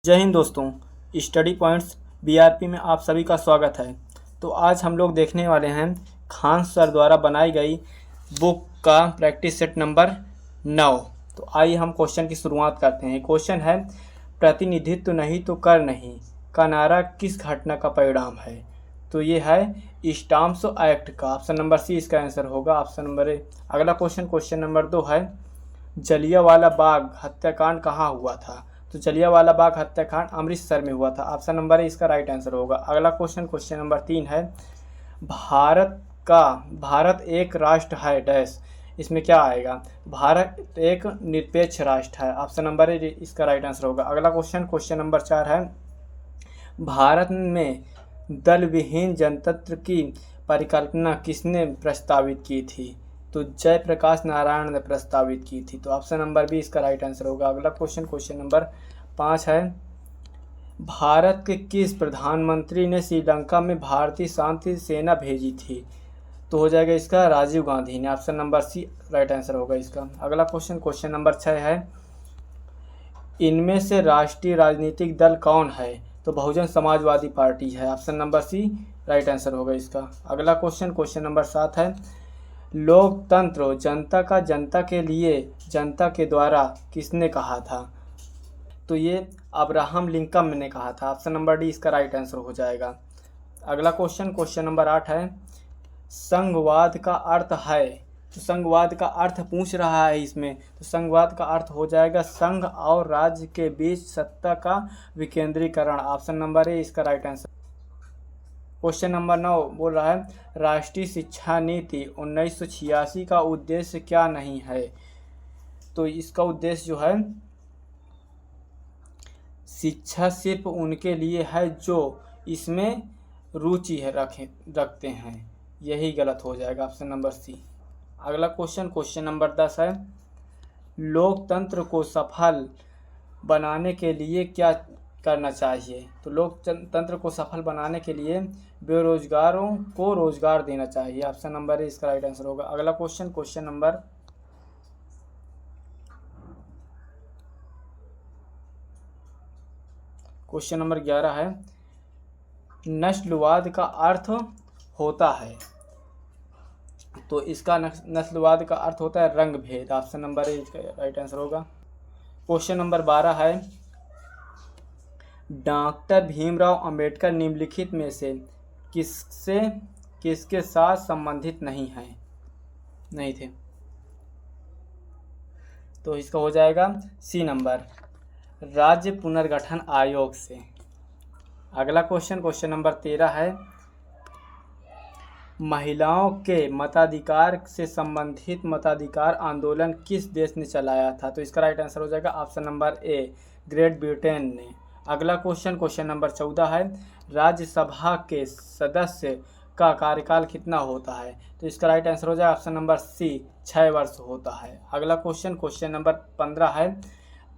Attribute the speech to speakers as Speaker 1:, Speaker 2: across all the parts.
Speaker 1: जय हिंद दोस्तों। Study points BRP में आप सभी का स्वागत है। तो आज हम लोग देखने वाले हैं खान सर द्वारा बनाई गई बुक का प्रैक्टिस सेट नंबर 9। तो आइए हम क्वेश्चन की शुरुआत करते हैं। क्वेश्चन है, प्रतिनिधित्व नहीं तो कर नहीं का नारा किस घटना का परिणाम है? तो ये है स्टाम्प्स एक्ट का। ऑप्शन नंबर सी इसका आंसर होगा। Option number A. अगला क्वेश्चन नंबर 2 है, जलियांवाला बाग हत्याकांड कहाँ हुआ था? तो जलियांवाला बाग हत्याकांड अमृतसर में हुआ था। ऑप्शन नंबर ए इसका राइट आंसर होगा। अगला क्वेश्चन नंबर 3 है, भारत एक राष्ट्र है डैश, इसमें क्या आएगा? भारत एक निरपेक्ष राष्ट्र है। ऑप्शन नंबर ए इसका राइट आंसर होगा। अगला क्वेश्चन नंबर 4 है, भारत में दल विहीन जनतंत्र की परिकल्पना किसने प्रस्तावित की थी? तो जयप्रकाश नारायण ने प्रस्तावित की थी। तो ऑप्शन नंबर बी इसका राइट आंसर होगा। अगला क्वेश्चन नंबर 5 है, भारत के किस प्रधानमंत्री ने श्रीलंका में भारतीय शांति सेना भेजी थी? तो हो जाएगा इसका राजीव गांधी ने। Option number C right answer होगा इसका। अगला क्वेश्चन नंबर 6 है, इनमें से राष्ट्रीय राजनीतिक दल कौन है? तो बहुजन समाजवादी पार्टी है। Option number C right answer होगा इसका। अगला क्वेश्चन नंबर 7 है, लोकतंत्र जनता का जनता के लिए जनता के द्वारा किसने कहा था? तो ये अब्राहम लिंकन ने कहा था। ऑप्शन नंबर डी इसका राइट आंसर हो जाएगा। अगला क्वेश्चन नंबर 8 है, संघवाद का अर्थ है। तो संघवाद का अर्थ पूछ रहा है इसमें। तो संघवाद का अर्थ हो जाएगा संघ और राज्य के बीच सत्ता का विकेंद्रीकरण। ऑप्शन नंबर ए इसका राइट आंसर। क्वेश्चन नंबर 9 बोल रहा है, राष्ट्रीय शिक्षा नीति 1986 का उद्देश्य क्या नहीं है? तो इसका उद्देश्य जो है, शिक्षा सिर्फ उनके लिए है जो इसमें रुचि है रखते हैं। यही गलत हो जाएगा। Option number C. अगला क्वेश्चन नंबर 10 है, लोकतंत्र को सफल बनाने के लिए क्या करना चाहिए? तो लोकतंत्र को सफल बनाने के लिए बेरोजगारों को रोजगार देना चाहिए। ऑप्शन नंबर ए इसका राइट आंसर होगा। अगला क्वेश्चन नंबर 11 है, नस्लवाद का अर्थ होता है। तो इसका नस्लवाद का अर्थ होता है रंग भेद। ऑप्शन नंबर ए इसका राइट आंसर होगा। क्वेश्चन नंबर 12 है, डॉक्टर भीमराव अंबेडकर निम्नलिखित में से किसके साथ संबंधित नहीं थे? तो इसका हो जाएगा सी नंबर, राज्य पुनर्गठन आयोग से। अगला क्वेश्चन नंबर 13 है, महिलाओं के मताधिकार से संबंधित मताधिकार आंदोलन किस देश ने चलाया था? तो इसका राइट आंसर हो जाएगा option number A, great Britain ने। अगला क्वेश्चन नंबर 14 है, राज्यसभा के सदस्य का कार्यकाल कितना होता है? तो इसका राइट आंसर हो जाएगा ऑप्शन नंबर सी, 6 वर्ष होता है। अगला क्वेश्चन नंबर 15 है,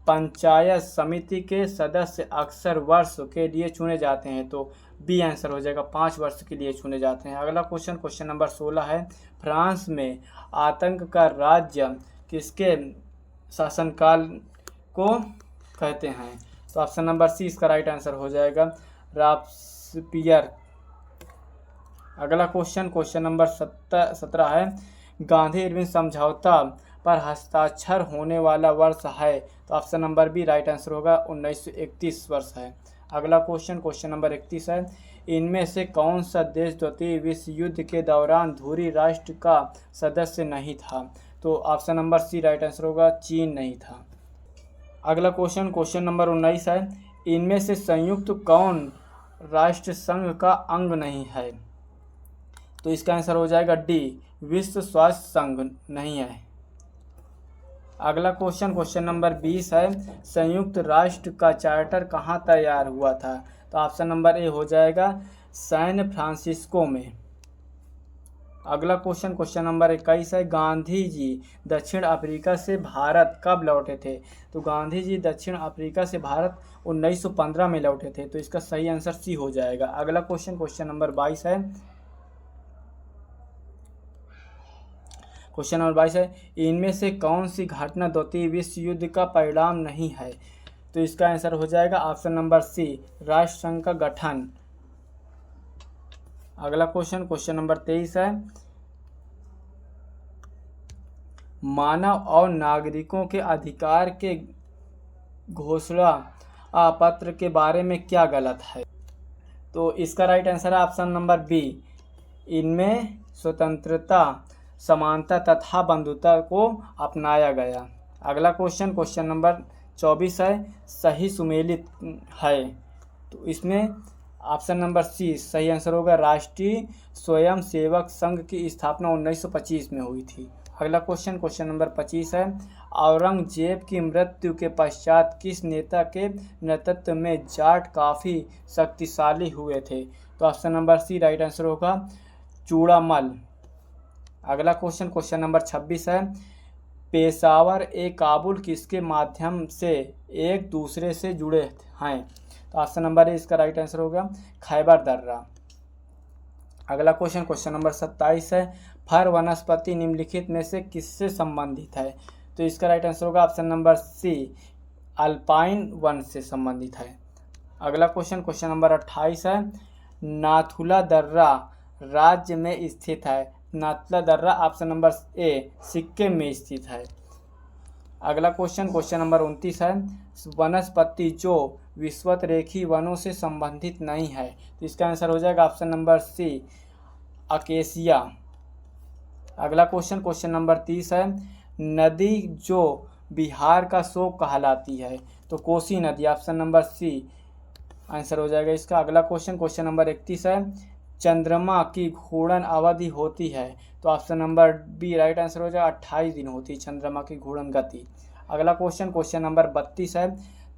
Speaker 1: पंचायत समिति के सदस्य अक्सर वर्ष के लिए चुने जाते हैं। तो बी आंसर हो जाएगा, 5 वर्ष के लिए चुने जाते हैं। अगला क्वेश्चन नंबर 16 है, फ्रांस में आतंक का राज्य किसके शासनकाल को कहते हैं? तो ऑप्शन नंबर सी इसका राइट आंसर हो जाएगा, रॉबेस्पियर। अगला क्वेश्चन नंबर 17 है, गांधी इरविन समझौता पर हस्ताक्षर होने वाला वर्ष है? तो option number B right answer होगा, 1931 वर्ष है। अगला क्वेश्चन नंबर 31 है, इनमें से कौन सा देश द्वितीय विश्व युद्ध के दौरान धुरी राष्ट्र का सदस्य नहीं था? तो option number C right answer होगा, चीन नहीं था। अगला क्वेश्चन नंबर 19 है, इनमें से संयुक्त कौन राष्ट्र संघ का अंग नहीं है? तो इसका आंसर हो जाएगा डी, विश्व स्वास्थ्य संघ नहीं है। अगला क्वेश्चन नंबर 20 है, संयुक्त राष्ट्र का चार्टर कहाँ तैयार हुआ था? तो ऑप्शन नंबर ए हो जाएगा, सैन फ्रांसिस्को में। अगला क्वेश्चन नंबर 21 है, गांधी जी दक्षिण अफ्रीका से भारत कब लौटे थे? तो गांधी जी दक्षिण अफ्रीका से भारत 1915 में लौटे थे। तो इसका सही आंसर सी हो जाएगा। अगला क्वेश्चन नंबर 22 है, इनमें से कौन सी घटना द्वितीय विश्व युद्ध का परिणाम नहीं है? तो इसका आंसर हो जाएगा ऑप्शन नंबर सी, राष्ट्र संघ का गठन। अगला क्वेश्चन, क्वेश्चन नंबर 23 है, मानव और नागरिकों के अधिकार के घोषणा पत्र के बारे में क्या गलत है? तो इसका राइट आंसर है ऑप्शन नंबर बी, इनमें स्वतंत्रता, समानता तथा बंधुता को अपनाया गया। अगला क्वेश्चन, क्वेश्चन नंबर 24 है, सही सुमेलित है, तो इसमें ऑप्शन नंबर सी सही आंसर होगा, राष्ट्रीय स्वयंसेवक संघ की स्थापना 1925 में हुई थी। अगला क्वेश्चन, क्वेश्चन नंबर 25 है, औरंगजेब की मृत्यु के पश्चात किस नेता के नेतृत्व में जाट काफ़ी शक्तिशाली हुए थे? तो option number C right answer होगा, चूड़ामल। अगला क्वेश्चन, क्वेश्चन नंबर 26 है, पेशावर ए काबुल किसके माध्यम से एक दूसरे से जुड़े हैं? तो ऑप्शन नंबर ए इसका राइट आंसर होगा, खैबर दर्रा। अगला क्वेश्चन, क्वेश्चन नंबर 27 है, फर वनस्पति निम्नलिखित में से किससे संबंधित है? तो इसका राइट आंसर होगा ऑप्शन नंबर सी, अल्पाइन वन से संबंधित है। अगला क्वेश्चन, क्वेश्चन नंबर 28 है, नाथुला दर्रा राज्य में स्थित है? नाथुला दर्रा ऑप्शन नंबर ए सिक्किम में स्थित है। अगला क्वेश्चन, क्वेश्चन नंबर 29 है, वनस्पति जो विषुवतरेखी वनों से संबंधित नहीं है? तो इसका आंसर हो जाएगा ऑप्शन नंबर सी, अकेसिया। अगला क्वेश्चन, क्वेश्चन नंबर 30 है, नदी जो बिहार का शोक कहलाती है? तो कोसी नदी, ऑप्शन नंबर सी आंसर हो जाएगा इसका। अगला क्वेश्चन, क्वेश्चन नंबर 31 है, चंद्रमा की घूर्णन अवधि होती है? तो option number B right answer हो जाएगा, 28 दिन होती है चंद्रमा की घूर्णन गति। अगला क्वेश्चन, क्वेश्चन नंबर 32 है,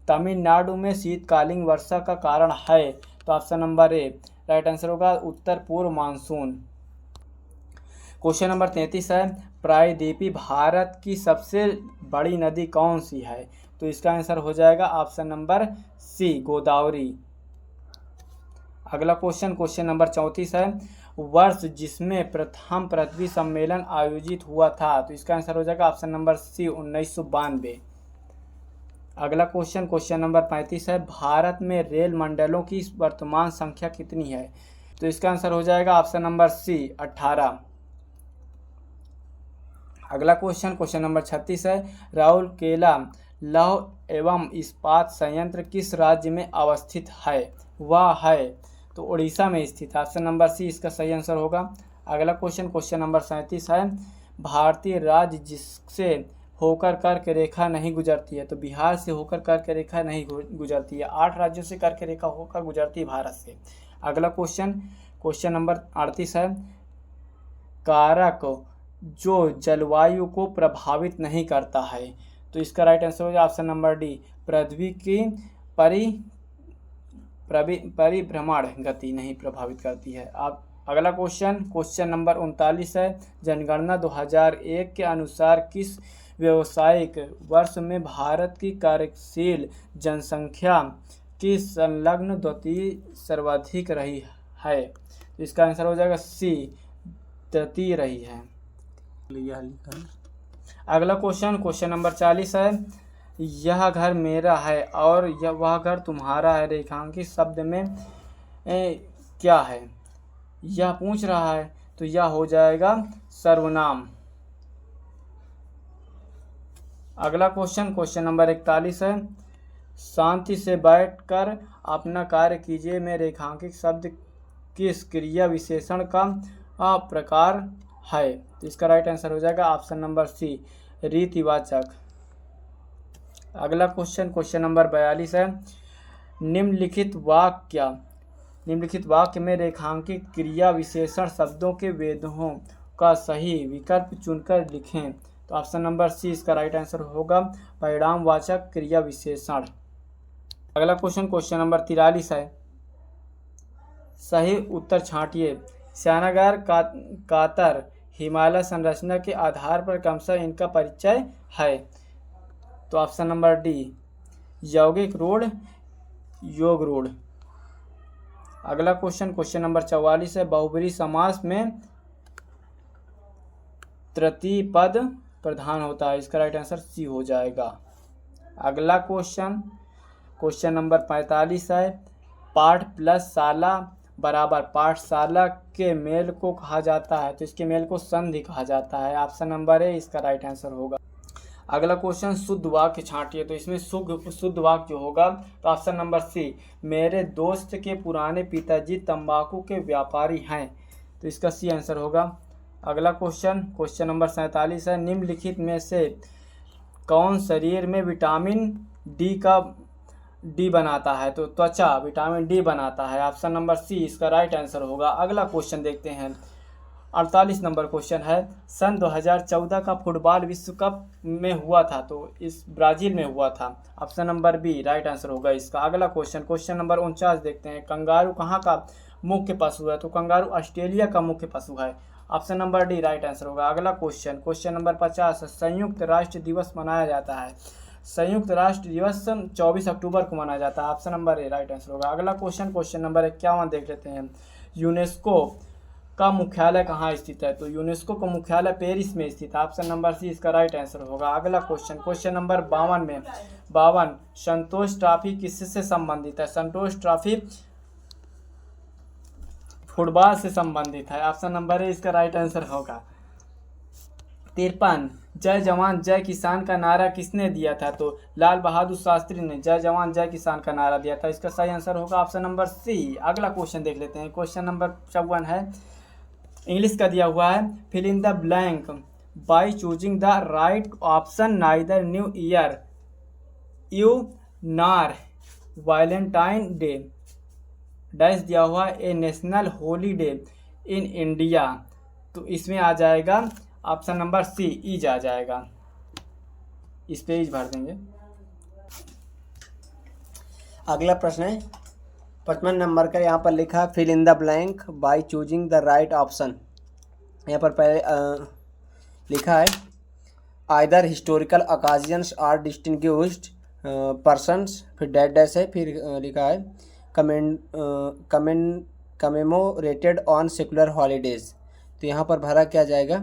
Speaker 1: तमिलनाडु में शीतकालीन वर्षा का कारण है? तो option number A right answer होगा, उत्तर पूर्व मानसून। क्वेश्चन नंबर 33 है, प्रायद्वीपीय भारत की सबसे बड़ी नदी कौन सी है? तो इसका आंसर हो जाएगा ऑप्शन नंबर सी, गोदावरी। अगला क्वेश्चन, क्वेश्चन नंबर 34 है, वर्ष जिसमें प्रथम पृथ्वी सम्मेलन आयोजित हुआ था? तो इसका आंसर हो जाएगा ऑप्शन नंबर सी, 1992। अगला क्वेश्चन, क्वेश्चन नंबर 35 है, भारत में रेल मंडलों की वर्तमान संख्या कितनी है? तो इसका आंसर हो जाएगा ऑप्शन नंबर सी, 18। अगला क्वेश्चन, क्वेश्चन नंबर 36 है, राउरकेला लौह एवं इस्पात संयंत्र किस राज्य में अवस्थित है? वह है तो उड़ीसा में स्थित है। ऑप्शन नंबर सी इसका सही आंसर होगा। अगला क्वेश्चन, क्वेश्चन नंबर 37 है, भारतीय राज्य जिससे होकर कर्क रेखा नहीं गुजरती है? तो बिहार से होकर कर्क रेखा नहीं गुजरती है, 8 राज्यों से कर्क रेखा होकर गुजरती है भारत से। अगला क्वेश्चन, क्वेश्चन नंबर 38 है, कारक जो जलवायु को प्रभावित नहीं करता है? तो इसका राइट आंसर हो जाए ऑप्शन नंबर डी, पृथ्वी की परिभ्रमण गति नहीं प्रभावित करती है। अब अगला क्वेश्चन, क्वेश्चन नंबर 39 है, जनगणना 2001 के अनुसार किस व्यावसायिक वर्ष में भारत की कार्यशील जनसंख्या की संलग्न द्वितीय सर्वाधिक रही है? इसका आंसर हो जाएगा सी, तृतीय रही है। अगला क्वेश्चन, क्वेश्चन नंबर 40 है, यह घर मेरा है और वह घर तुम्हारा है, रेखांकित शब्द में क्या है? यह पूछ रहा है, तो यह हो जाएगा सर्वनाम। अगला क्वेश्चन, क्वेश्चन नंबर 41 है, शांति से बैठकर अपना कार्य कीजिए में रेखांकित शब्द किस क्रिया विशेषण का प्रकार है? तो इसका राइट आंसर हो जाएगा ऑप्शन नंबर सी, रीतिवाचक। अगला क्वेश्चन, क्वेश्चन नंबर 42 है, निम्नलिखित वाक्य में रेखांकित क्रिया विशेषण शब्दों के वेदों का सही विकल्प चुनकर लिखें। तो ऑप्शन नंबर सी इसका राइट आंसर होगा, परिणामवाचक क्रिया विशेषण। अगला क्वेश्चन, क्वेश्चन नंबर 43 है, सही उत्तर छांटिए। श्यानागार कातर हिमालय संरचना के आधार पर क्रमशः इनका परिचय है? तो ऑप्शन नंबर डी, यौगिक रूढ़, योग रूढ़। अगला क्वेश्चन, क्वेश्चन नंबर 44 है, बहुब्रीहि समास में तृतीय पद प्रधान होता है? इसका राइट आंसर सी हो जाएगा। अगला क्वेश्चन, क्वेश्चन नंबर 45 है, पाठ प्लस शाला बराबर पाठशाला के मेल को कहा जाता है, तो इसके मेल को संधि कहा जाता है। ऑप्शन नंबर ए इसका राइट आंसर होगा। अगला क्वेश्चन शुद्ध वाक्य छांटिए, तो इसमें शुद्ध वाक्य जो होगा तो ऑप्शन नंबर सी, मेरे दोस्त के पुराने पिताजी तंबाकू के व्यापारी हैं, तो इसका सी आंसर होगा। अगला क्वेश्चन नंबर 47 है, निम्नलिखित में से कौन शरीर में विटामिन डी बनाता है, तो त्वचा विटामिन डी बनाता है। ऑप्शन नंबर सी इसका राइट आंसर होगा। अगला क्वेश्चन देखते हैं, 48 नंबर क्वेश्चन है, सन 2014 का फुटबॉल विश्व कप में हुआ था, तो इस ब्राज़ील में हुआ था। Option number B right answer होगा इसका। अगला क्वेश्चन नंबर 49 देखते हैं, कंगारू कहाँ का मुख्य पशु है, तो कंगारू ऑस्ट्रेलिया का मुख्य पशु है। Option number D right answer होगा। अगला क्वेश्चन नंबर 50, संयुक्त राष्ट्र दिवस मनाया जाता है, संयुक्त राष्ट्र दिवस 24 अक्टूबर को मनाया जाता है। Option number A right answer होगा। अगला क्वेश्चन नंबर 51 देख लेते हैं, यूनेस्को का मुख्यालय कहाँ स्थित है, तो यूनेस्को का मुख्यालय पेरिस में स्थित है। ऑप्शन नंबर सी इसका राइट आंसर होगा। अगला क्वेश्चन नंबर 52 संतोष ट्रॉफी किससे संबंधित है, संतोष ट्रॉफी फुटबॉल से संबंधित है। ऑप्शन नंबर ए इसका राइट आंसर होगा। 53 जय जवान जय किसान का नारा किसने दिया था, तो लाल बहादुर शास्त्री ने जय जवान जय किसान का नारा दिया था, इसका सही आंसर होगा ऑप्शन नंबर सी। अगला क्वेश्चन देख लेते हैं, क्वेश्चन नंबर 54 है, इंग्लिश का दिया हुआ है, fill in the blank by choosing the right option, neither New Year you nor Valentine Day dash दिया हुआ a national holiday in India, तो इसमें आ जाएगा ऑप्शन नंबर सी ईज आ जाएगा, इस पे ईज भर देंगे।
Speaker 2: अगला प्रश्न है 55 नंबर का, यहाँ पर लिखा fill in the blank by choosing the right option. यहाँ पर पहले लिखा है either historical occasions or distinguished persons, फिर डैश डैश है, फिर लिखा है कमेमोरेटेड ऑन सेकुलर हॉलीडेज, तो यहाँ पर भरा क्या जाएगा,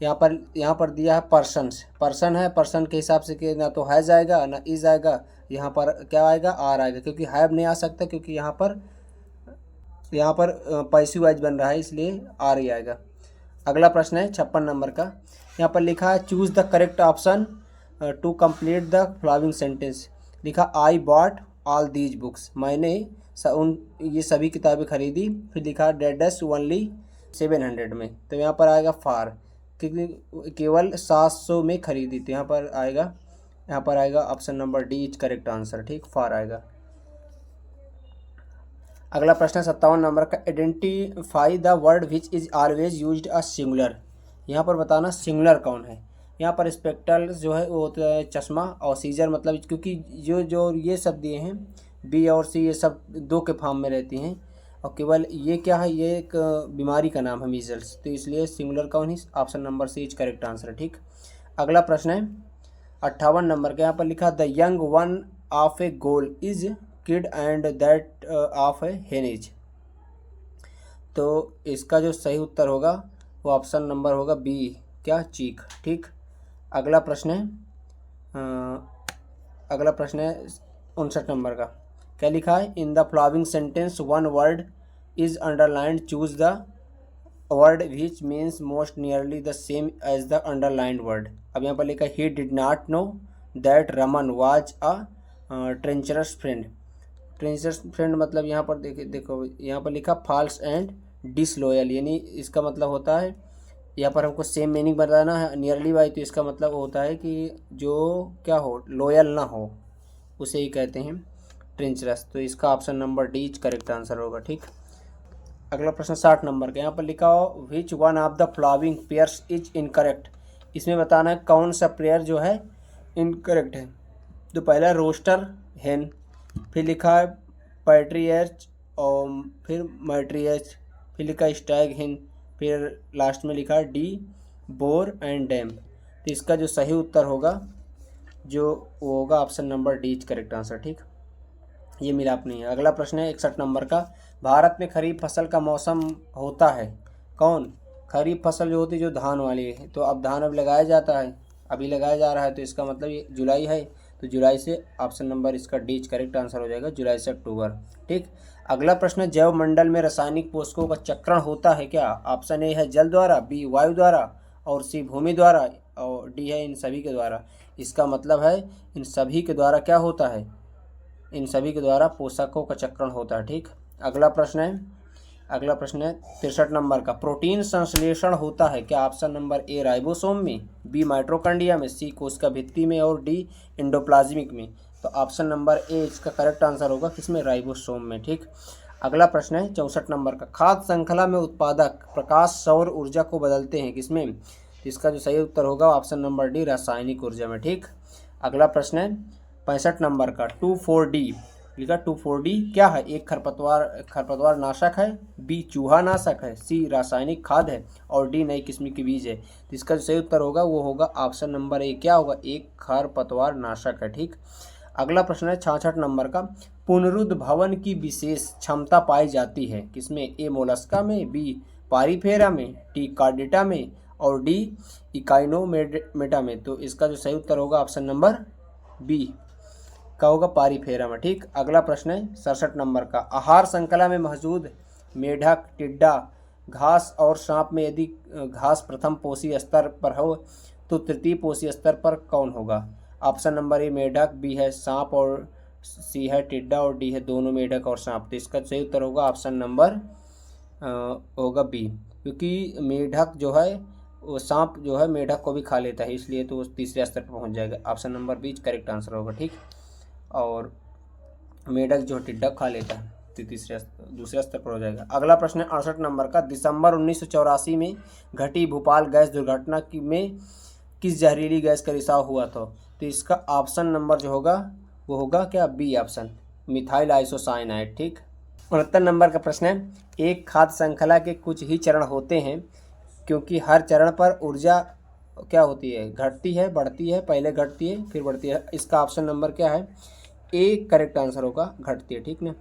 Speaker 2: यहाँ पर दिया है पर्सन है, पर्सन के हिसाब से कि ना तो है जाएगा ना इज आएगा, यहाँ पर क्या आएगा आर आएगा, क्योंकि हैव नहीं आ सकता, क्योंकि यहाँ पर पैसिव वाइज बन रहा है, इसलिए आर ही आएगा। अगला प्रश्न है 56 नंबर का, यहाँ पर लिखा है choose the correct option to complete the following sentence. लिखा I bought all these books, मैंने ये सभी किताबें खरीदी, फिर लिखा डैश ओनली 700 में, तो यहाँ पर आएगा फार, क्योंकि केवल 700 में खरीदी, तो यहाँ पर आएगा option number D is correct answer, ठीक, फार आएगा। अगला प्रश्न 57 नंबर का, identify the word which is always used a singular. यहाँ पर बताना सिंगुलर कौन है। यहाँ पर स्पेक्ट्रल जो है वो होता है चश्मा, और सीजर मतलब क्योंकि जो ये सब दिए हैं बी और सी, ये सब दो के फॉर्म में रहती हैं, और केवल ये क्या है, ये एक बीमारी का नाम है मीजल्स, तो इसलिए सिंगुलर कौन है, option number C is correct answer, ठीक। अगला प्रश्न है 58 नंबर का, यहाँ पर लिखा the young one of a goat is kid and that of a hen is, तो इसका जो सही उत्तर होगा वो ऑप्शन नंबर होगा बी, क्या, चीक, ठीक। अगला प्रश्न है 59 नंबर का, क्या लिखा है, in the following sentence one word is underlined, choose the word which means most nearly the same as the underlined word. अब यहाँ पर लिखा है he did not know that Raman was a treacherous friend. Treacherous friend मतलब यहाँ पर देखो यहाँ पर लिखा फॉल्स एंड डिसलॉयल, यानी इसका मतलब होता है, यहाँ पर हमको सेम मीनिंग बताना है, नियरली बाई, तो इसका मतलब होता है कि जो क्या हो, लॉयल ना हो, उसे ही कहते हैं ट्रेंचरस, तो इसका option number D is correct answer होगा, ठीक। अगला प्रश्न 60 नंबर का, यहाँ पर लिखा हो which one of the following pairs is incorrect. इसमें बताना है कौन सा पेयर जो है इनकरेक्ट है, तो पहला रोस्टर हेन, फिर लिखा है पैट्रियच और फिर मैट्रियच, फिर लिखा स्टैग हेन, फिर लास्ट में लिखा डी बोर एंड डैम, तो इसका जो सही उत्तर होगा जो वो होगा option number D is correct answer, ठीक, ये मिलाप नहीं है। अगला प्रश्न है 61 नंबर का, भारत में खरीफ फसल का मौसम होता है कौन, खरीफ फसल जो होती है जो धान वाली है, तो अब धान अब लगाया जाता है, अभी लगाया जा रहा है, तो इसका मतलब ये जुलाई है, तो जुलाई से ऑप्शन नंबर इसका डी करेक्ट आंसर हो जाएगा, जुलाई से अक्टूबर। ठीक, अगला प्रश्न है, जैव मंडल में रासायनिक पोषकों का चक्रण होता है क्या? ऑप्शन ए है जल द्वारा, बी वायु द्वारा, और सी भूमि द्वारा, और डी है इन सभी के द्वारा। इसका मतलब है इन सभी के द्वारा क्या होता है, इन सभी के द्वारा पोषकों का चक्रण होता है। ठीक, अगला प्रश्न है 63 नंबर का, प्रोटीन संश्लेषण होता है क्या? ऑप्शन नंबर ए राइबोसोम में, बी माइटोकॉन्ड्रिया में, सी कोशिका भित्ति में, और डी एंडोप्लाज्मिक में। तो ऑप्शन नंबर ए इसका करेक्ट आंसर होगा किसमें? राइबोसोम में। ठीक, अगला प्रश्न है 64 नंबर का, खाद्य श्रृंखला में उत्पादक प्रकाश सौर ऊर्जा को बदलते हैं किसमें? इसका जो सही उत्तर होगा ऑप्शन नंबर डी रासायनिक ऊर्जा में। ठीक, अगला प्रश्न है 65 नंबर का, 2,4-D लिखा, 2,4-D क्या है? एक खरपतवार नाशक है, बी चूहा नाशक है, सी रासायनिक खाद है, और डी नई किस्म की बीज है। तो इसका जो सही उत्तर होगा वो होगा ऑप्शन नंबर ए, क्या होगा? एक खरपतवार नाशक है। ठीक, अगला प्रश्न है 66 नंबर का, पुनरुद्भवन की विशेष क्षमता पाई जाती है किसमें? ए मोलस्का में, बी पारीफेरा में, टी कार्डेटा में, और डी इकाइनोमेटा में। तो इसका जो सही उत्तर होगा ऑप्शन नंबर बी का होगा, पारीफेरा में। ठीक, अगला प्रश्न है 67 नंबर का, आहार श्रृंखला में मौजूद मेढक, टिड्डा, घास और सांप में यदि घास प्रथम पोषी स्तर पर हो तो तृतीय पोषी स्तर पर कौन होगा? ऑप्शन नंबर ए मेढक, बी है सांप, और सी है टिड्डा, और डी है दोनों मेढक और सांप। तो इसका सही उत्तर होगा ऑप्शन नंबर होगा बी, क्योंकि मेढक जो है वो सांप जो है मेढक को भी खा लेता है, इसलिए तो वो तीसरे स्तर पर पहुंच जाएगा। Option number B correct answer होगा। ठीक, और मेढक जो टिड्डा खा लेता है तो दूसरे स्तर पर हो जाएगा। अगला प्रश्न है 68 नंबर का, दिसंबर 1984 में घटी भोपाल गैस दुर्घटना में किस जहरीली गैस का रिसाव हुआ था? तो इसका ऑप्शन नंबर जो होगा वो होगा क्या? B option, methyl isocyanide. ठीक, 69 नंबर का प्रश्न है, एक खाद्य श्रृंखला के कुछ ही चरण होते हैं क्योंकि हर चरण पर ऊर्जा क्या होती है? घटती है, बढ़ती है, पहले घटती है फिर बढ़ती है। इसका ऑप्शन नंबर क्या है? ए करेक्ट आंसर होगा, घटती है। ठीक ना,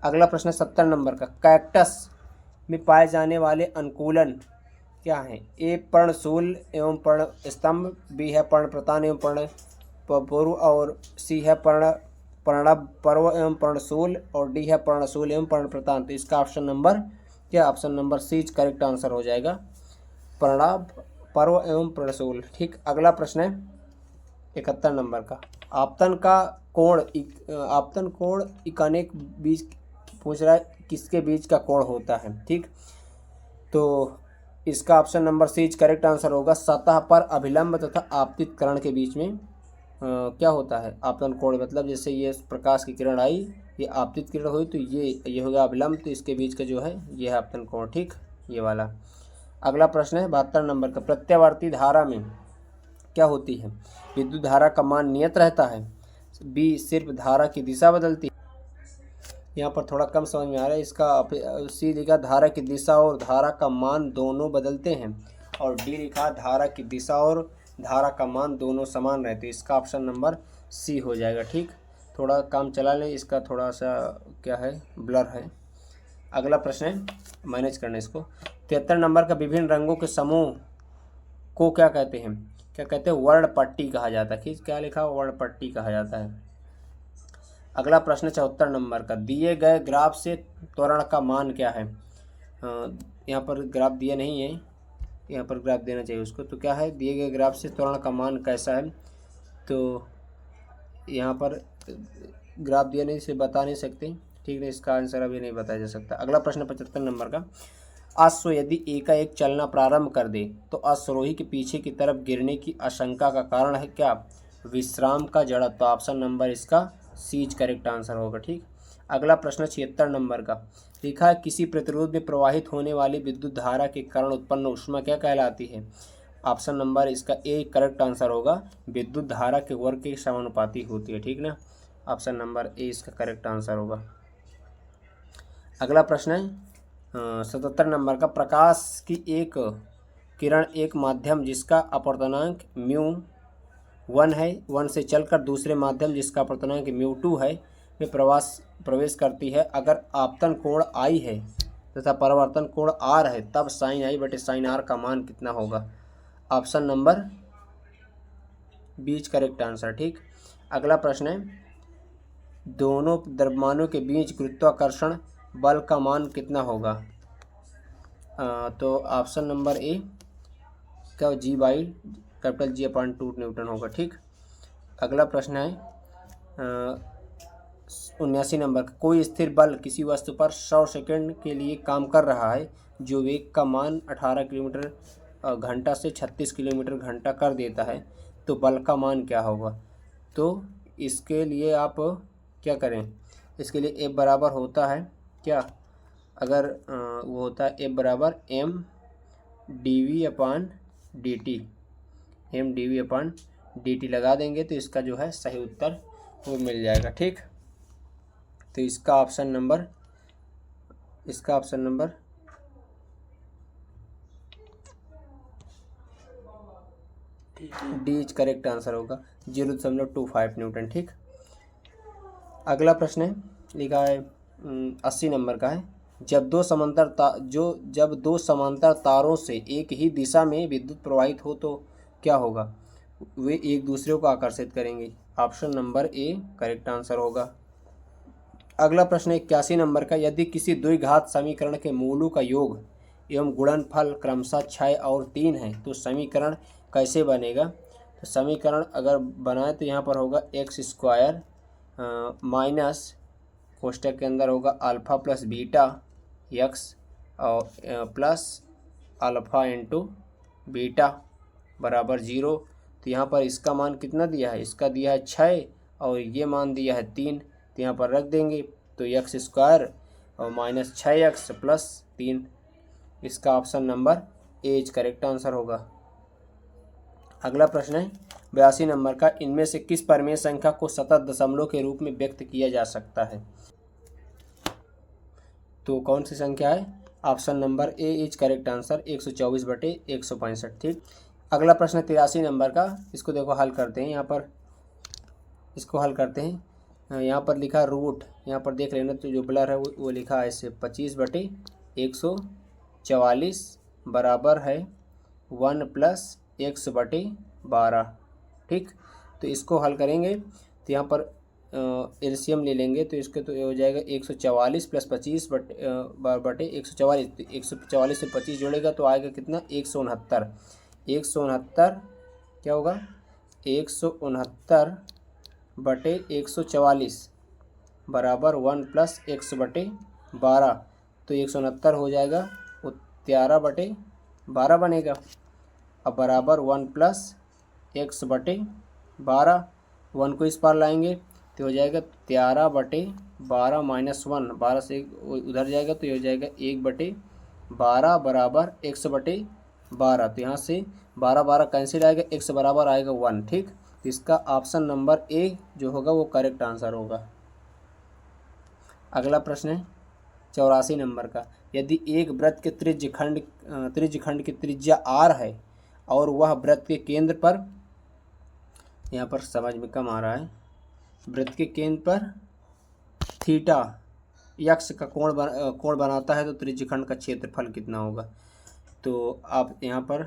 Speaker 2: अगला प्रश्न 70 नंबर का, कैक्टस में पाए जाने वाले अनुकूलन क्या हैं? ए पर्णशूल एवं पर्णस्तंभ, बी है पर्णप्रतान एवं पर्णपूर्व, और सी है पर्णपर्व एवं पर्णशूल, और डी है पर्णशूल एवं पर्णप्रतान। तो इसका ऑप्शन नंबर क्या? Option number C correct answer हो जाएगा, पर्णपर्व एवं पर्णशूल। ठीक, अगला प्रश्न है 71 नंबर का, आपतन कोण इकानेक बीज पूछ रहा है, किसके बीच का कोण होता है? ठीक, तो इसका option number C correct answer होगा, सतह पर अभिलंब तथा आपतित किरण के बीच में क्या होता है? आपतन कोण मतलब जैसे ये प्रकाश की किरण आई, ये आपतित किरण हुई तो ये होगा अभिलंब, तो इसके बीच का जो है ये है आपतन कोण। ठीक, ये वाला। अगला प्रश्न है 72 नंबर का, प्रत्यावर्ती धारा में क्या होती है? विद्युत धारा का मान नियत रहता है, बी सिर्फ धारा की दिशा बदलती है, यहाँ पर थोड़ा कम समझ में आ रहा है, इसका सी लिखा धारा की दिशा और धारा का मान दोनों बदलते हैं, और डी लिखा धारा की दिशा और धारा का मान दोनों समान रहते हैं। इसका ऑप्शन नंबर सी हो जाएगा। ठीक, थोड़ा काम चला लें, इसका थोड़ा सा क्या है ब्लर है। अगला प्रश्न है, मैनेज करना इसको, 73 नंबर का, विभिन्न रंगों के समूह को क्या कहते हैं? क्या कहते हैं? वर्णपट्टी कहा जाता है। क्या लिखा? वर्णपट्टी कहा जाता है। अगला प्रश्न 74 नंबर का, दिए गए ग्राफ से त्वरण का मान क्या है? यहाँ पर ग्राफ दिया नहीं है, यहाँ पर ग्राफ देना चाहिए उसको। तो क्या है? दिए गए ग्राफ से त्वरण का मान कैसा है? तो यहाँ पर ग्राफ दिया नहीं, इसे बता नहीं सकते। ठीक है, इसका आंसर अभी नहीं बताया जा सकता। अगला प्रश्न 75 नंबर का, अश्व यदि एकाएक चलना प्रारंभ कर दे तो अश्वरोही के पीछे की तरफ गिरने की आशंका का कारण है क्या? विश्राम का जड़त्व। ऑप्शन नंबर इसका सी करेक्ट आंसर होगा। ठीक, अगला प्रश्न 76 नंबर का, लिखा है किसी प्रतिरोध में प्रवाहित होने वाली विद्युत धारा के कारण उत्पन्न ऊष्मा क्या कहलाती है? ऑप्शन नंबर इसका ए करेक्ट आंसर होगा, विद्युत धारा के वर्ग के समानुपाती होती है। ठीक ना, ऑप्शन नंबर ए इसका करेक्ट आंसर होगा। अगला प्रश्न है 77 नंबर का, प्रकाश की एक किरण एक माध्यम जिसका अपवर्तनांक μ1 है, 1 से चलकर दूसरे माध्यम जिसका अपवर्तनांक μ2 है में प्रवेश करती है। अगर आपतन कोण I है तथा परावर्तन कोण R है, तब साइन I बटे साइन R का मान कितना होगा? Option number B correct answer. ठीक, अगला प्रश्न है, दोनों द्रव्यमानों के बीच गुरुत्वाकर्षण बल का मान कितना होगा? तो ऑप्शन नंबर ए क्या G/2 होगा। ठीक। अगला प्रश्न है 79 नंबर का, कोई स्थिर बल किसी वस्तु पर 100 सेकंड के लिए काम कर रहा है जो वेग का मान 18 किलोमीटर घंटा से 36 किलोमीटर घंटा कर देता है, तो बल का मान क्या होगा? तो इसके लिए आप क्या करें, इसके लिए F बराबर होता है क्या, अगर वो होता है F बराबर mdv/dt लगा देंगे तो इसका जो है सही उत्तर वो मिल जाएगा। ठीक। तो इसका option number D is correct answer होगा, 0.25 न्यूटन। ठीक। अगला प्रश्न है, लिखा है 80 नंबर का है, जब दो समांतर तारों से एक ही दिशा में विद्युत प्रवाहित हो तो क्या होगा? वे एक दूसरे को आकर्षित करेंगे। Option number A correct answer होगा। अगला प्रश्न 81 नंबर का, यदि किसी द्विघात समीकरण के मूलों का योग एवं गुणनफल क्रमशः 6 और 3 है तो समीकरण कैसे बनेगा? तो समीकरण अगर बनाए तो यहाँ पर होगा x² माइनस कोष्टक के अंदर होगा अल्फ़ा प्लस बीटा x और प्लस अल्फ़ा इंटू बीटा बराबर 0। तो यहाँ पर इसका मान कितना दिया है? इसका दिया है 6 और ये मान दिया है 3, तो यहाँ पर रख देंगे तो x² और माइनस 6x प्लस 3, इसका option number A correct answer होगा। अगला प्रश्न है 82 नंबर का, इनमें से किस परिमेय संख्या को सतत दशमलव के रूप में व्यक्त किया जा सकता है? तो कौन सी संख्या है? Option number A is correct answer, 124/165। ठीक। अगला प्रश्न 83 नंबर का, इसको देखो हल करते हैं। यहाँ पर इसको हल करते हैं। यहाँ पर लिखा रूट, यहाँ पर देख लेना तो जो ब्लर है वो लिखा है ऐसे 25/144 बराबर है 1 + x/12। ठीक। तो इसको हल करेंगे तो यहाँ पर एलसीएम ले लेंगे तो इसके तो हो जाएगा 144 + 25/144। तो 144 से 25 जोड़ेगा तो आएगा कितना? 169। 169 क्या होगा? 169/144 बराबर 1 + x/12। तो 169 हो जाएगा वो 13/12 बनेगा। अब बराबर 1 + x/12, 1 को इस पार लाएंगे तो हो जाएगा 13/12 माइनस 1, 12 से उधर जाएगा तो ये हो जाएगा 1/12 बराबर x/12। तो यहाँ से 12 कैंसिल आएगा, x बराबर आएगा 1। ठीक। तो इसका ऑप्शन नंबर ए जो होगा वो करेक्ट आंसर होगा। अगला प्रश्न है 84 नंबर का, यदि एक वृत्त के त्रिज्यखंड की त्रिज्या r है और वह वृत्त के केंद्र पर, यहाँ पर समझ में कम आ रहा है, वृत्त के केंद्र पर थीटा x का कोण बनाता है तो त्रिज्यखंड का क्षेत्रफल कितना होगा? तो आप यहाँ पर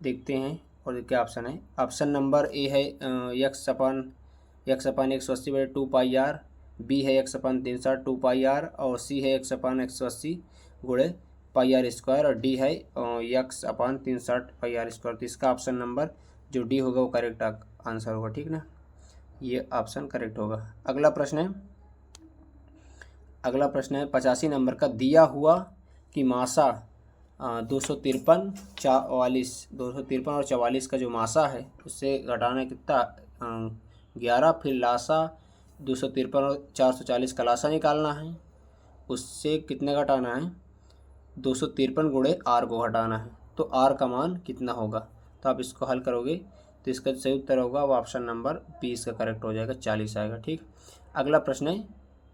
Speaker 2: देखते हैं और क्या ऑप्शन है। ऑप्शन नंबर ए है x/180/2πr, बी है x/360/2πr और सी है x/180 × πr² और डी है x/360/r²। तो इसका ऑप्शन नंबर जो डी होगा वो करेक्ट आंसर होगा। ठीक ना, ये ऑप्शन करेक्ट होगा। अगला प्रश्न है 85 नंबर का, दिया हुआ कि मासा 253 और 44 का जो मासा है उससे घटाना कितना 11, फिर लासा 253 और 440 का लासा निकालना है, उससे कितने घटाना है 253 × r को घटाना है, तो r का मान कितना होगा? तो आप इसको हल करोगे तो इसका सही उत्तर होगा वो ऑप्शन नंबर 20 का करेक्ट हो जाएगा, 40 आएगा। ठीक। अगला प्रश्न है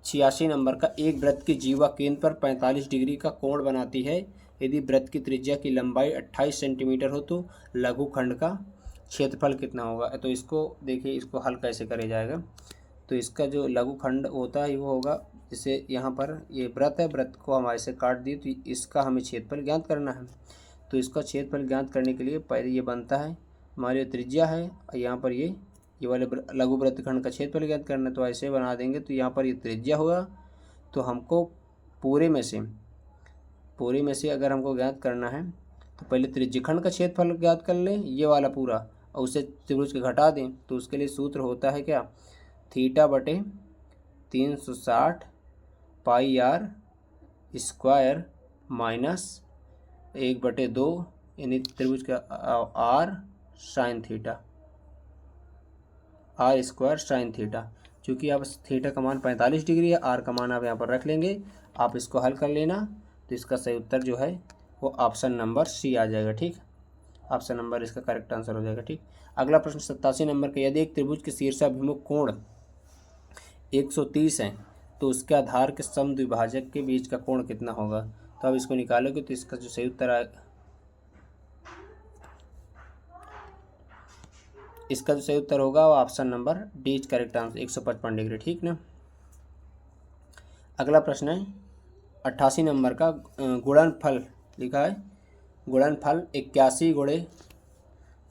Speaker 2: 86 नंबर का, एक वृत्त की जीवा केंद्र पर 45 डिग्री का कोण बनाती है, यदि वृत्त की त्रिज्या की लंबाई 28 सेंटीमीटर हो तो लघुखंड का क्षेत्रफल कितना होगा? तो इसको देखिए, इसको हल कैसे करे जाएगा। तो इसका जो लघुखंड होता है वो होगा, जैसे यहाँ पर ये वृत्त है, वृत्त को हम ऐसे काट दिए तो इसका हमें क्षेत्रफल ज्ञात करना है। तो इसका क्षेत्रफल ज्ञात करने के लिए पहले ये बनता है हमारी त्रिज्या है और यहाँ पर ये ये वाले लघु वृत्तखंड का क्षेत्रफल ज्ञात करना, तो ऐसे बना देंगे। तो यहाँ पर ये त्रिज्या होगा, तो हमको पूरे में से अगर हमको ज्ञात करना है तो पहले त्रिज्यखंड का क्षेत्रफल ज्ञात कर लें, ये वाला पूरा, और उसे त्रिभुज के घटा दें। तो उसके लिए सूत्र होता है क्या, थीटा बटे 360 पाई आर स्क्वायर माइनस 1/2 यानी त्रिभुज का R sine theta, R square sine theta. चूँकि आप थीटा का मान 45 डिग्री है, आर का मान आप यहाँ पर रख लेंगे, आप इसको हल कर लेना। तो इसका सही उत्तर जो है वो ऑप्शन नंबर सी आ जाएगा। ठीक, ऑप्शन नंबर इसका करेक्ट आंसर हो जाएगा। ठीक, अगला प्रश्न 87 नंबर का, यदि एक त्रिभुज के शीर्षाभिमुख कोण 130 है तो उसके आधार के समद्विभाजक के बीच का कोण कितना होगा। तो अब इसको निकालोगे तो इसका जो सही उत्तर आएगा, इसका जो सही उत्तर होगा वो option number D is correct answer, 155 degree. ठीक ना। अगला प्रश्न है 88 नंबर का, गुणनफल लिखा है, गुणनफल 81 गुणे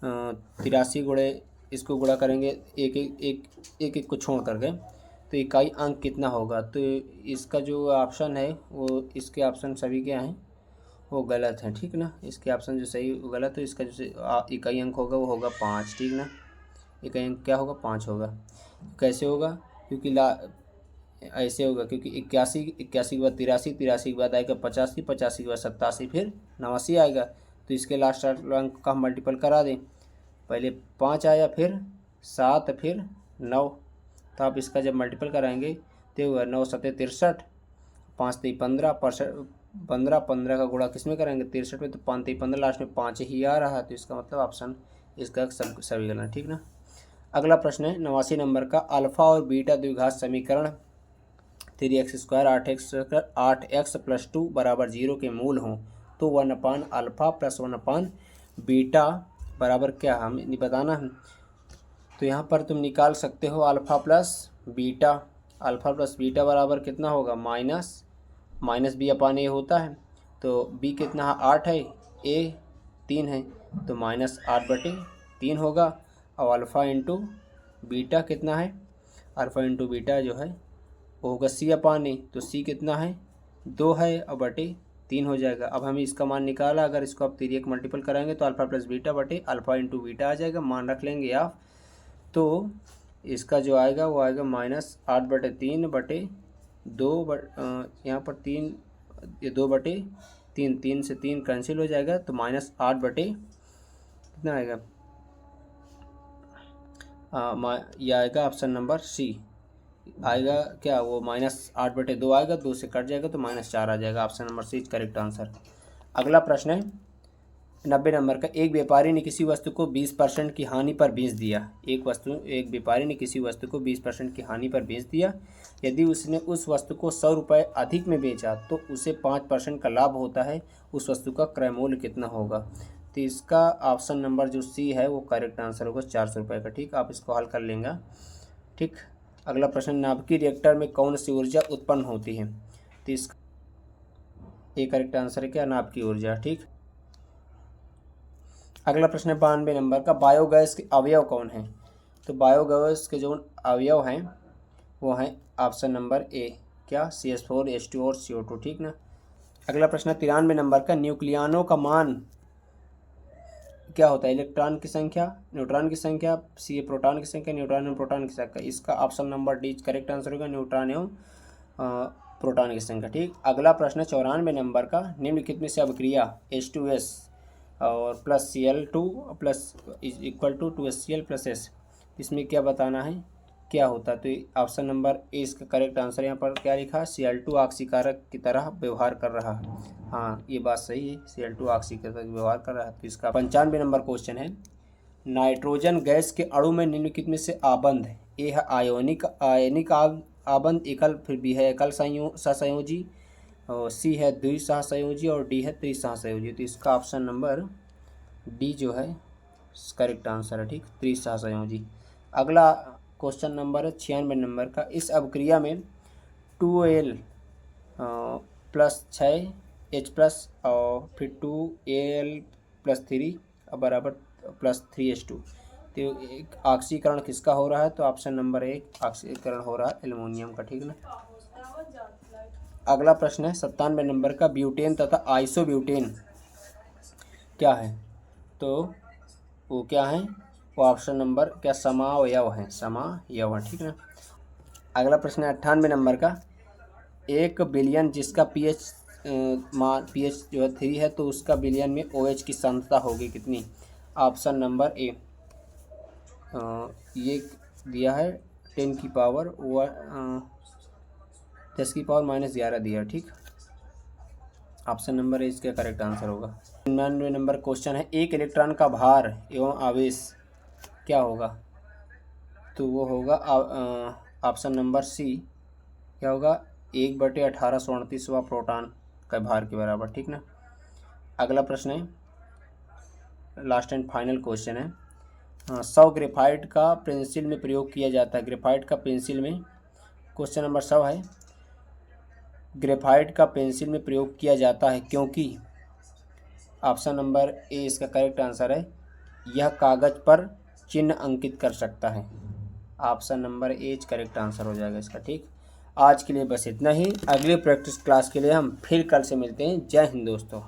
Speaker 2: 83 गुणे, इसको गुणा करेंगे एक को छोड़ करके, तो इकाई अंक कितना होगा। तो इसका जो ऑप्शन है वो, इसके ऑप्शन सभी क्या हैं वो गलत हैं। ठीक ना, इसके ऑप्शन जो सही गलत है, इसका जो इकाई अंक होगा वो होगा 5। ठीक ना, इकाई अंक क्या होगा, 5 होगा। कैसे होगा, क्योंकि ऐसे होगा, क्योंकि 81 के बाद 83 के बाद आएगा 85 के बाद 87, फिर 89 आएगा। तो इसके लास्ट अंक का मल्टीपल करा दें, पहले 5 आया, फिर 7, फिर 9। तो आप इसका जब मल्टीपल कराएंगे तो 9 7 63, 5 3 15, 15 का गुणा किस में करेंगे, 63 में, तो 5 3 15, लास्ट में 5 ही आ रहा है। तो इसका मतलब ऑप्शन इसका सभी गलत। ठीक ना। अगला प्रश्न है 89 नंबर का, अल्फा और बीटा द्विघात समीकरण 3x² 8x + 2 = 0 के मूल हों तो 1/α + 1/बीटा बराबर क्या, हमें बताना है। तो यहाँ पर तुम निकाल सकते हो अल्फ़ा प्लस बीटा बराबर कितना होगा, माइनस बी अपान ए होता है। तो बी कितना है, 8 है, ए 3 है, तो -8/3 होगा। और अल्फ़ा इंटू बीटा कितना है, अल्फ़ा इंटू बीटा जो है वो होगा सी अपान ए, तो सी कितना है, 2 है, और बटे 3 हो जाएगा। अब हमें इसका मान निकाला, अगर इसको आप 3 मल्टीपल कराएंगे तो अल्फ़ा प्लस बीटा बटे अल्फ़ा इंटू बीटा आ जाएगा, मान रख लेंगे आप। तो इसका जो आएगा वो आएगा -8/3 बटे 2, यहाँ पर 3, ये 2/3, 3 से 3 कैंसिल हो जाएगा, तो -8 बटे कितना आएगा, ये आएगा ऑप्शन नंबर सी आएगा क्या, वो -8/2 आएगा, 2 से कट जाएगा तो -4 आ जाएगा। Option number C correct answer. अगला प्रश्न है 90 नंबर का, एक व्यापारी ने किसी वस्तु को 20% की हानि पर बेच दिया। एक व्यापारी ने किसी वस्तु को 20% की हानि पर बेच दिया। यदि उसने उस वस्तु को 100 रुपये अधिक में बेचा तो उसे 5% का लाभ होता है, उस वस्तु का क्रय मूल्य कितना होगा। तो इसका ऑप्शन नंबर जो सी है वो करेक्ट आंसर होगा 400 रुपये का। ठीक, आप इसको हल कर लेंगे। ठीक, अगला प्रश्न, नाभिकीय रिएक्टर में कौन सी ऊर्जा उत्पन्न होती है। तो इसका ये करेक्ट आंसर है क्या, नाभिकीय ऊर्जा। ठीक, अगला प्रश्न है 92 नंबर का, बायोगैस के अवयव कौन हैं। तो बायोगैस के जो अवयव हैं वो हैं ऑप्शन नंबर ए, क्या, CH4 H2 और CO2। ठीक ना। अगला प्रश्न है 93 नंबर का, न्यूक्लियनों का मान क्या होता है, इलेक्ट्रॉन की संख्या, न्यूट्रॉन की संख्या, सी प्रोटॉन की संख्या, न्यूट्रॉन एवं प्रोटॉन की संख्या। इसका option number D correct answer होगा, न्यूट्रॉन एवं प्रोटॉन की संख्या। ठीक, अगला प्रश्न 94 नंबर का, निम्नलिखित में से अभिक्रिया H2S और plus Cl2 plus = 2HCl + S, इसमें क्या बताना है, क्या होता है। तो ऑप्शन नंबर ए इसका करेक्ट आंसर। यहाँ पर क्या लिखा है, Cl2 ऑक्सीकारक की तरह व्यवहार कर रहा है। हाँ, ये बात सही है, Cl2 ऑक्सीकारक व्यवहार कर रहा है। तो इसका 95 नंबर क्वेश्चन है, नाइट्रोजन गैस के अणु में निम्नलिखित में से आबंध, ए है आयनिक आबंध एकल, फिर बी है एकल सहसंयोजी, और सी है द्विसहसंयोजी, और डी है त्रिसहसंयोजी। तो इसका ऑप्शन नंबर डी जो है करेक्ट आंसर है। ठीक, त्रिसहसंयोजी। अगला क्वेश्चन नंबर है 96 नंबर का, इस अभिक्रिया में 2Al + 6H+ और फिर 2Al + 3 बराबर +3H2। तो एक ऑक्सीकरण किसका हो रहा है? तो ऑप्शन नंबर 1 ऑक्सीकरण हो रहा है एल्युमिनियम का, ठीक ना। अगला प्रश्न है 97 नंबर का, ब्यूटेन तथा आइसोब्यूटेन क्या है? तो वो क्या है? वो ऑप्शन नंबर क्या समावयव है, समावयव है, ठीक ना। अगला प्रश्न है 98 नंबर का, 1 बिलियन जिसका पीएच पीएच जो है 3 है, तो उसका बिलियन में OH की सांद्रता होगी कितनी? ऑप्शन नंबर ए ये दिया है 10 की पावर 10 की पावर -11 दिया, ठीक। ऑप्शन नंबर ए इसका करेक्ट आंसर होगा। 99 नंबर क्वेश्चन है, एक इलेक्ट्रॉन का भार एवं आवेश क्या होगा? तो वो होगा ऑप्शन नंबर सी, क्या होगा? 1/1838वां प्रोटॉन का भार के बराबर, ठीक ना। अगला प्रश्न है, लास्ट एंड फाइनल क्वेश्चन है, 100 ग्रेफाइट का पेंसिल में प्रयोग किया जाता है। ग्रेफाइट का पेंसिल में, क्वेश्चन नंबर 100 है, ग्रेफाइट का पेंसिल में प्रयोग किया जाता है क्योंकि ऑप्शन नंबर ए इसका करेक्ट आंसर है, यह कागज पर चिन्ह अंकित कर सकता है। Option number A correct answer हो जाएगा इसका, ठीक। आज के लिए बस इतना ही। अगली प्रैक्टिस क्लास के लिए हम फिर कल से मिलते हैं। जय हिंद दोस्तों।